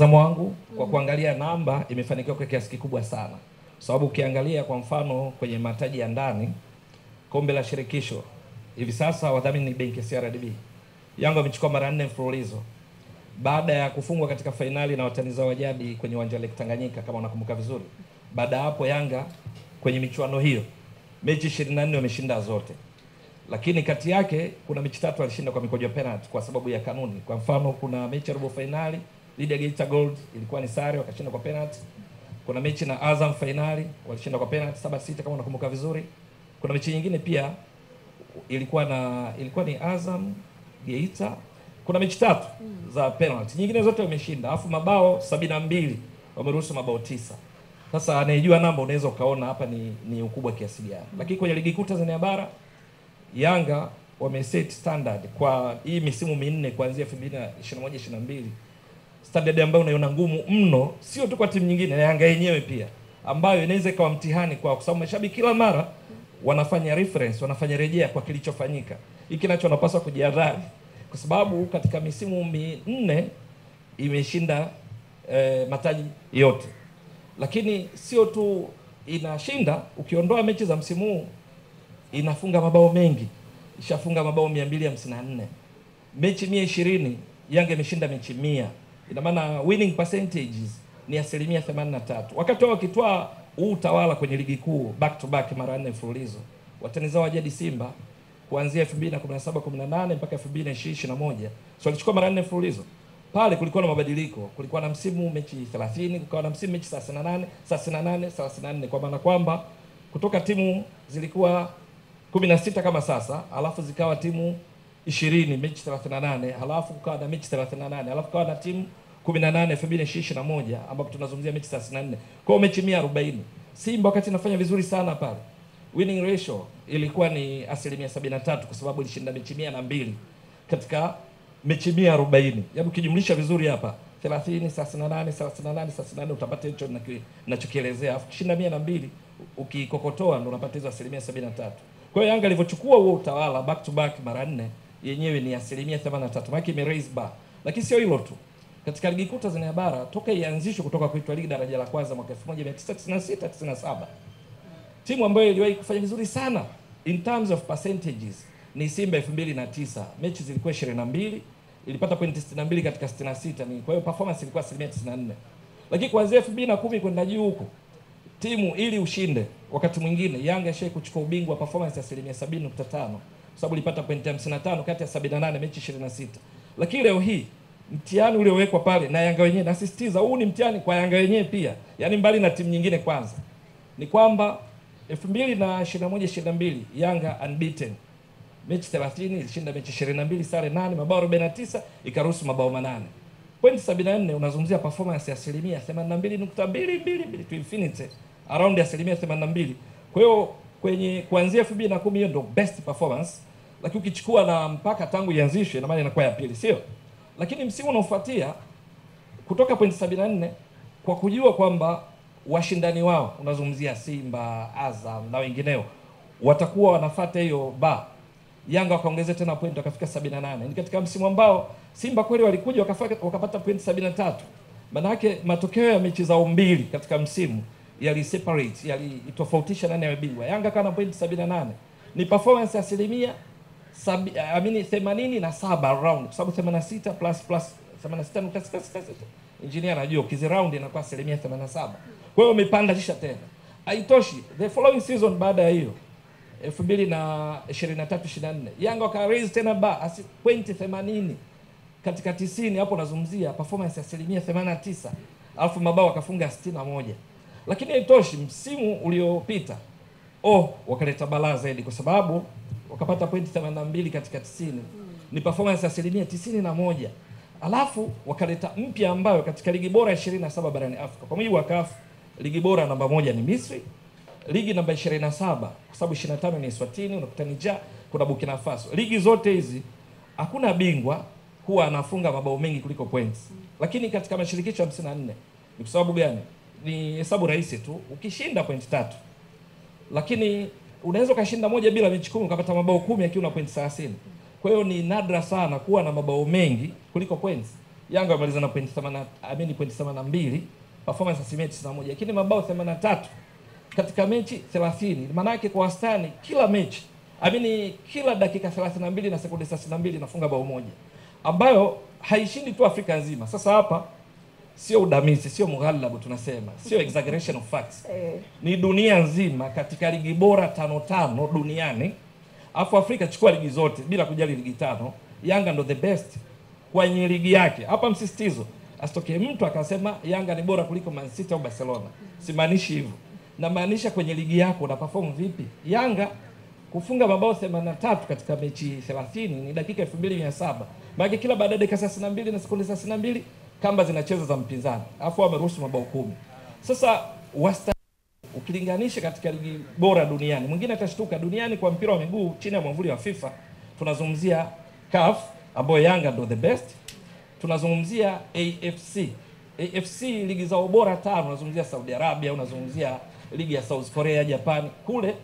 mtazamo wangu kwa kuangalia namba imefanikiwa kwa kiasi kikubwa sana. Sababu ukiangalia kwa mfano kwenye mataji ya ndani, kombe la shirikisho hivi sasa wadhamini ni benki ya CRDB. Yanga amechukua mara 4 mfululizo baada ya kufungwa katika fainali na watani zao wa jadi kwenye uwanja wa Lake Tanganyika kama unakumbuka vizuri. Baada ya hapo Yanga kwenye michuano hiyo mechi 24 wameshinda zote. Lakini kati yake kuna mechi 3 alishinda kwa mikojo ya penalty kwa sababu ya kanuni. Kwa mfano kuna mechi ya robo finali dhidi ya Geita Gold ilikuwa ni sare wakashinda kwa penalty. Kuna mechi na Azam finali walishinda kwa penalty 7-6 kama unakumbuka vizuri. Kuna mechi nyingine pia ilikuwa ni Azam Geita. Kuna mechi 3 za penalty. Nyingine zote wameshinda. Alafu mabao 72 wameruhusu mabao 9. Sasa anayejua namba unaweza ukaona hapa ni ukubwa kiasi gani. Lakini kwenye ligi kuu Tanzania bara Yanga wameset standard kwa hii misimu minne kuanzia 2021-22. Standard ambayo unaiona ngumu mno, sio tu kwa timu nyingine, Yanga yenyewe pia, ambayo inaweza ikawa mtihani kwa sababu mashabiki kila mara wanafanya reference, wanafanya rejea kwa kilichofanyika. Hiki kinacho wanapaswa kujiadhari kwa sababu katika misimu minne imeshinda mataji yote. Lakini sio tu inashinda, ukiondoa mechi za msimu huu inafunga mabao mengi. Ishafunga mabao 254. Mechi 120 Yanga imeshinda mechi 100. Ina maana winning percentages ni 83%. Wakati wao wakitoa utawala kwenye ligi kuu back to back mara 4 mfululizo. Watani zao wa jadi Simba kuanzia 2017-18 mpaka 2021. So walichukua mara 4 mfululizo. Pale kulikuwa na mabadiliko. Kulikuwa na msimu mechi 30, kulikuwa na msimu mechi 38, kwa maana kwamba kutoka timu zilikuwa 16 kama sasa, alafu zikawa timu 20 mechi 38, alafu kukawa na mechi 38, alafu kukawa na timu 18 2021 ambapo tunazungumzia mechi 34. Kwa mechi 140. Simba wakati inafanya vizuri sana pale. Winning ratio ilikuwa ni 73% kwa sababu ilishinda mechi 102 katika mechi 140. Yaani ukijumlisha vizuri hapa 30 38 utapata hicho ninachokielezea. Alafu kushinda 102 ukikokotoa ndo unapata hizo 73%. Kwa hiyo Yanga alivyochukua huo utawala back to back mara 4 yenyewe ni 83%. Maana ime raise bar. Lakini sio hilo tu. Katika ligi kuu Tanzania bara toka ianzishwe kutoka kuitwa ligi daraja la kwanza mwaka 1996-97. Timu ambayo iliwahi kufanya vizuri sana in terms of percentages ni Simba 2009. Mechi zilikuwa 22, ilipata pointi 62 katika 66. Kwa hiyo performance ilikuwa 94%. Lakini kuanzia 2010 kwenda juu huko timu ili ushinde wakati mwingine Yanga ishaye kuchukua ubingwa performance ya 70.5 kwa sababu ilipata pointi 55 kati ya 78 mechi 26. Lakini leo hii mtihani uliowekwa pale na Yanga wenyewe, nasisitiza huu ni mtihani kwa Yanga wenyewe pia, yani mbali na timu nyingine, kwanza ni kwamba 2021-22 Yanga unbeaten mechi 30, ilishinda mechi 22, sare 8, mabao 49, ikaruhusu mabao 8. Pointi 74 unazungumzia performance ya 82.22 to infinity, around ya 82%. Kwa hiyo kwenye kuanzia 2010 hiyo ndio best performance, lakini ukichukua na mpaka tangu ianzishwe na maana inakuwa ya pili, sio? Lakini msimu unaofuatia kutoka pointi 74 kwa kujua kwamba washindani wao unazungumzia Simba, Azam na wengineo watakuwa wanafuata hiyo ba, Yanga wakaongezea tena point wakafika 78. Ni katika msimu ambao Simba kweli walikuja wakapata point 73. Maana yake matokeo ya mechi zao mbili katika msimu yali separate, yalitofautisha nani ya bingwa. Yanga kana point 78. Ni performance ya 87 around, kwa sababu 86 plus 86.66. Engineer anajua ukizi round inakuwa 87. Kwa hiyo umepanda kisha tena. Haitoshi. The following season baada ya hiyo 2023-24 Yanga waka raise tena point 80 katika 90. Hapo nazungumzia performance ya 89, alafu mabao wakafunga 61. Lakini haitoshi, msimu uliopita wakaleta balaa zaidi kwa sababu wakapata point 82 katika 90. Ni performance ya 91. Alafu wakaleta mpya ambayo katika ligi bora 27 barani Afrika. Kwa mujibu wa CAF, ligi bora namba 1 ni Misri, ligi namba 27 kwa sababu 25 ni Eswatini, unakuta Niger, kuna Burkina Faso. Ligi zote hizi hakuna bingwa huwa anafunga mabao mengi kuliko points. Lakini katika mashirikisho 54 ni kwa sababu gani? Ni hesabu rahisi tu. Ukishinda point 3, lakini unaweza ukashinda moja bila mechi 10 ukapata mabao 10 akiwa na point 30. Kwa hiyo ni nadra sana kuwa na mabao mengi kuliko points. Yanga wamaliza na point 82, performance asilimia 91, lakini mabao 83 katika mechi 30. Maana yake kwa wastani kila mechi kila dakika 32 na sekunde 32 nafunga bao moja, ambayo haishindi tu Afrika nzima. Sasa hapa sio udamisi, sio mughalabu, tunasema sio exaggeration of facts. Ni dunia nzima katika ligi bora 5 duniani. Afu Afrika chukua ligi zote bila kujali ligi 5. Yanga ndo the best kwenye ligi yake. Hapa msisitizo, asitokee mtu akasema Yanga ni bora kuliko Man City au Barcelona. Simaanishi hivyo. Na maanisha kwenye ligi yako una perform vipi? Yanga kufunga mabao 83 katika mechi 30 ni dakika 2700. Maana kila baada ya dakika 32 na sekunde 32 kamba zinacheza za mpinzani. Alafu wameruhusu mabao 10. Sasa wastani ukilinganisha katika ligi bora duniani, mwingine atashtuka, duniani kwa mpira wa miguu chini ya mwavuli wa FIFA tunazungumzia CAF ambayo Yanga ndo the best. Tunazungumzia AFC ligi za ubora 5, unazungumzia Saudi Arabia, unazungumzia ligi ya South Korea, Japan. Kule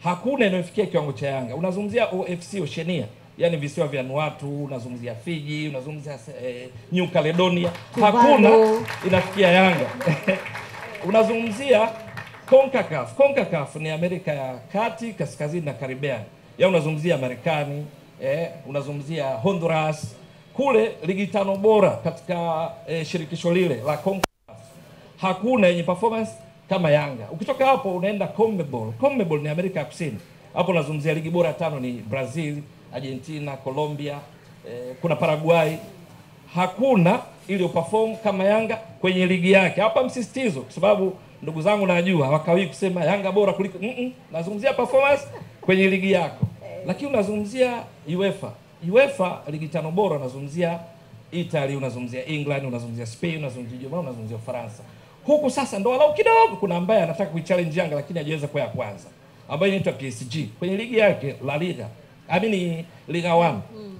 hakuna inayofikia kiwango cha Yanga. Unazungumzia OFC Oceania, yani visiwa vya Vanuatu, unazungumzia Fiji, unazungumzia New Caledonia, hakuna inafikia Yanga. Unazungumzia CONCACAF ni Amerika ya Kati, Kaskazini na Caribbean. Ya unazungumzia Marekani, unazungumzia Honduras. Kule ligi 5 bora katika shirikisho lile la CONCACAF hakuna yenye performance kama Yanga. Ukitoka hapo unaenda CONMEBOL. CONMEBOL ni Amerika ya Kusini. Hapo unazungumzia ligi bora 5 ni Brazil, Argentina, Colombia, kuna Paraguay. Hakuna ile perform kama Yanga kwenye ligi yake. Hapa msisitizo, kwa sababu ndugu zangu najua hawakawi kusema Yanga bora kuliko nazungumzia performance kwenye ligi yako. Lakini unazungumzia UEFA ligi 5 bora, unazungumzia Italy, unazungumzia England, unazungumzia Spain, unazungumzia Germany, unazungumzia Ufaransa. Huku sasa ndo walau kidogo kuna ambaye anataka kuichallenge Yanga lakini hajaweza kwa ya kwanza, ambaye inaitwa PSG kwenye ligi yake La Liga. Liga 1,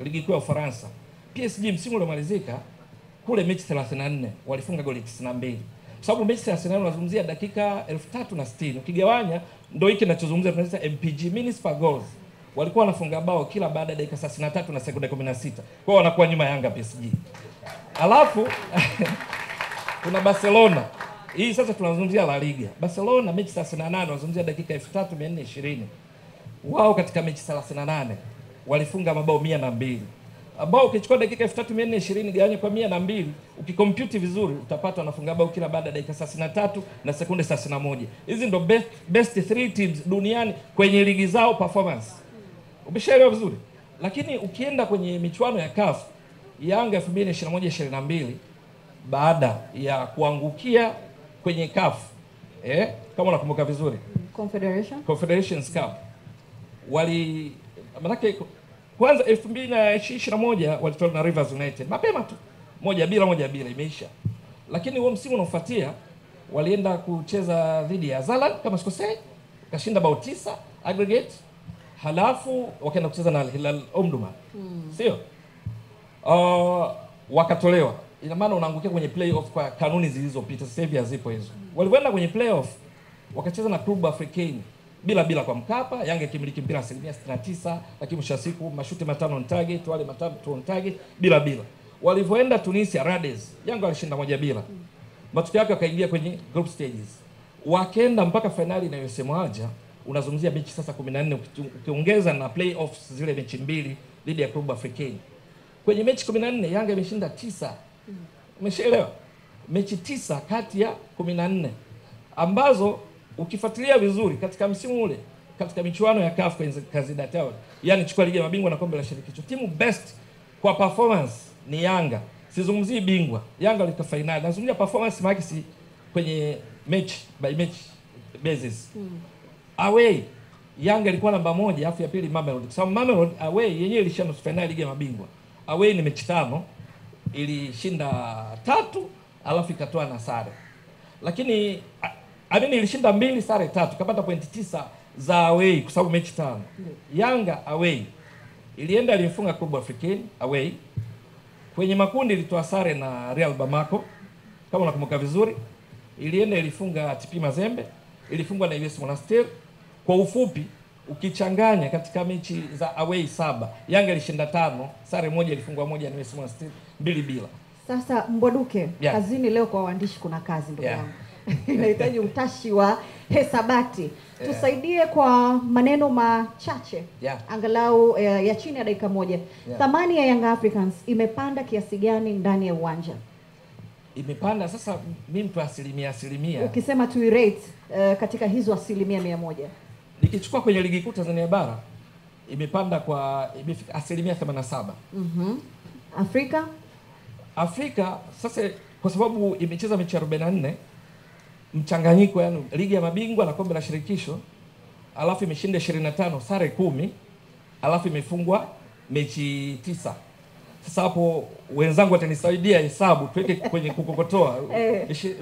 ligi kuu ya Ufaransa. PSG msimu uliomalizika kule mechi 34 walifunga goli 92. Kwa sababu mechi 34 unazungumzia dakika 3060. Ukigawanya ndio hiki ninachozungumzia tunaita MPG, minutes per goals. Walikuwa wanafunga bao kila baada ya dakika 33 na sekunde 16. Kwa hiyo wanakuwa nyuma Yanga PSG. Alafu kuna Barcelona. Hii sasa tunazungumzia La Liga. Barcelona mechi 38 wanazungumzia dakika 3420. Wao katika mechi 38 walifunga mabao 102. Ambao ukichukua dakika 3420 gawanya kwa 102, ukikompute vizuri utapata wanafunga bao kila baada ya dakika 33 na sekunde 31. Hizi ndo best 3 teams duniani kwenye ligi zao performance. Umeshaelewa vizuri? Lakini ukienda kwenye michuano ya CAF, Yanga 2021-22 baada ya kuangukia kwenye CAF, kama unakumbuka vizuri, Confederations Cup, manake kwanza 2021 walitoka na Rivers United mapema tu 1-1 imeisha. Lakini huo msimu unaofuatia walienda kucheza dhidi ya Zalan kama sikosei, kashinda bao 9 aggregate. Halafu wakaenda kucheza na Al Hilal Omdurman. Sio? Wakatolewa. Ina maana unaangukia kwenye playoff kwa kanuni zilizopita, sasa hivi hazipo hizo. Walipoenda kwenye playoff wakacheza na Club Africain bila kwa Mkapa, Yanga ikimiliki mpira 69%, lakini mwisho wa siku mashuti 5 on target, wale 3 on target bila. Walipoenda Tunisia Rades, Yanga walishinda 1-0. Matokeo yake wakaingia kwenye group stages. Wakaenda mpaka finali inayosemwaje, unazungumzia mechi sasa 14 ukiongeza na playoffs zile mechi 2 dhidi ya Club Africain. Kwenye mechi 14 Yanga imeshinda 9. Umeshaelewa? Mechi 9 kati ya 14 ambazo ukifuatilia vizuri katika msimu ule katika michuano ya CAF kwenye Kazidatao, yani chukua ligi ya mabingwa na kombe la shirikisho, timu best kwa performance ni Yanga. Sizungumzii bingwa. Yanga walifika finali. Nazungumzia performance marks kwenye match by match basis. Away Yanga ilikuwa namba 1, afu ya pili Mamelodi. So Mamelodi away yenyewe ilishinda nusu finali ligi ya mabingwa. Away ni mechi 5, ilishinda 3 alafu ikatoa na sare. Lakini ilishinda 2 sare 3, kapata pointi 9 za away kwa sababu mechi 5. Yanga away ilienda ilimfunga Club Africain away. Kwenye makundi ilitoa sare na Real Bamako kama unakumbuka vizuri. Ilienda ilifunga TP Mazembe, ilifungwa na US Monastir. Kwa ufupi ukichanganya katika mechi za away 7, Yanga ilishinda 5, sare 1, ilifungwa 1 na US Monastir 2-2. Sasa Mbwaduke, kazini leo kwa waandishi kuna kazi ndugu yangu. Inahitaji utashi wa hesabati. Tusaidie kwa maneno machache. Angalau ya chini ya dakika moja. Thamani ya Young Africans imepanda kiasi gani ndani ya uwanja? Imepanda sasa mimi mtu asilimia. Ukisema tu rate katika hizo 100%. Nikichukua kwenye ligi kuu Tanzania bara imepanda kwa imefika 87%. Afrika sasa kwa sababu imecheza mechi 44 mchanganyiko, yani ligi ya mabingwa na kombe la shirikisho, alafu imeshinda 25, sare 10, alafu imefungwa mechi 9. Sasa hapo wenzangu watanisaidia hesabu tuweke kwenye kukokotoa.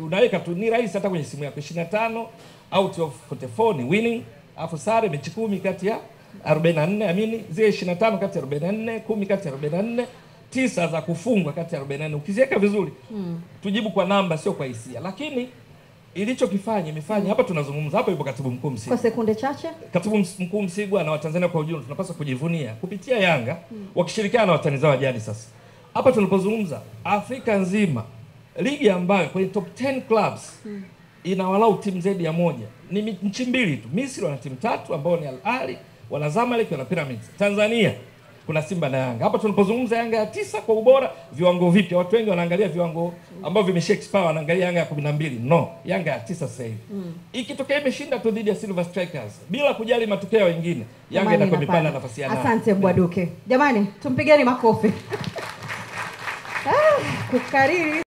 Unaweka tu ni rahisi hata kwenye simu yako, 25 out of 44 ni winning, alafu sare mechi 10 kati ya 44, zile 25 kati ya 44, 10 kati ya 44, 9 za kufungwa kati ya 44. Ukiziweka vizuri, tujibu kwa namba sio kwa hisia. Lakini ilichokifanya imefanya hapa tunazungumza hapa, yupo katibu mkuu Msigwa. Kwa sekunde chache, katibu mkuu Msigwa na Watanzania kwa ujumla tunapaswa kujivunia kupitia Yanga wakishirikiana na watani zao jadi. Sasa hapa tunapozungumza Afrika nzima, ligi ambayo kwenye top 10 clubs ina walau timu zaidi ya moja ni nchi mbili tu. Misri wana timu 3 ambao ni Al Ahly, wana Zamalek, wana Pyramids. Tanzania kuna Simba na Yanga. Hapa tunapozungumza Yanga ya 9 kwa ubora, viwango vipi? Watu wengi wanaangalia viwango ambavyo vimeshexpire, wanaangalia Yanga ya 12. No, Yanga ya 9 sasa hivi. Ikitokea imeshinda tu dhidi ya Silver Strikers bila kujali matokeo wengine, Yanga inakuwa imepanda nafasi ya 8. Asante Mbwaduke. Jamani, tumpigeni makofi. Kukariri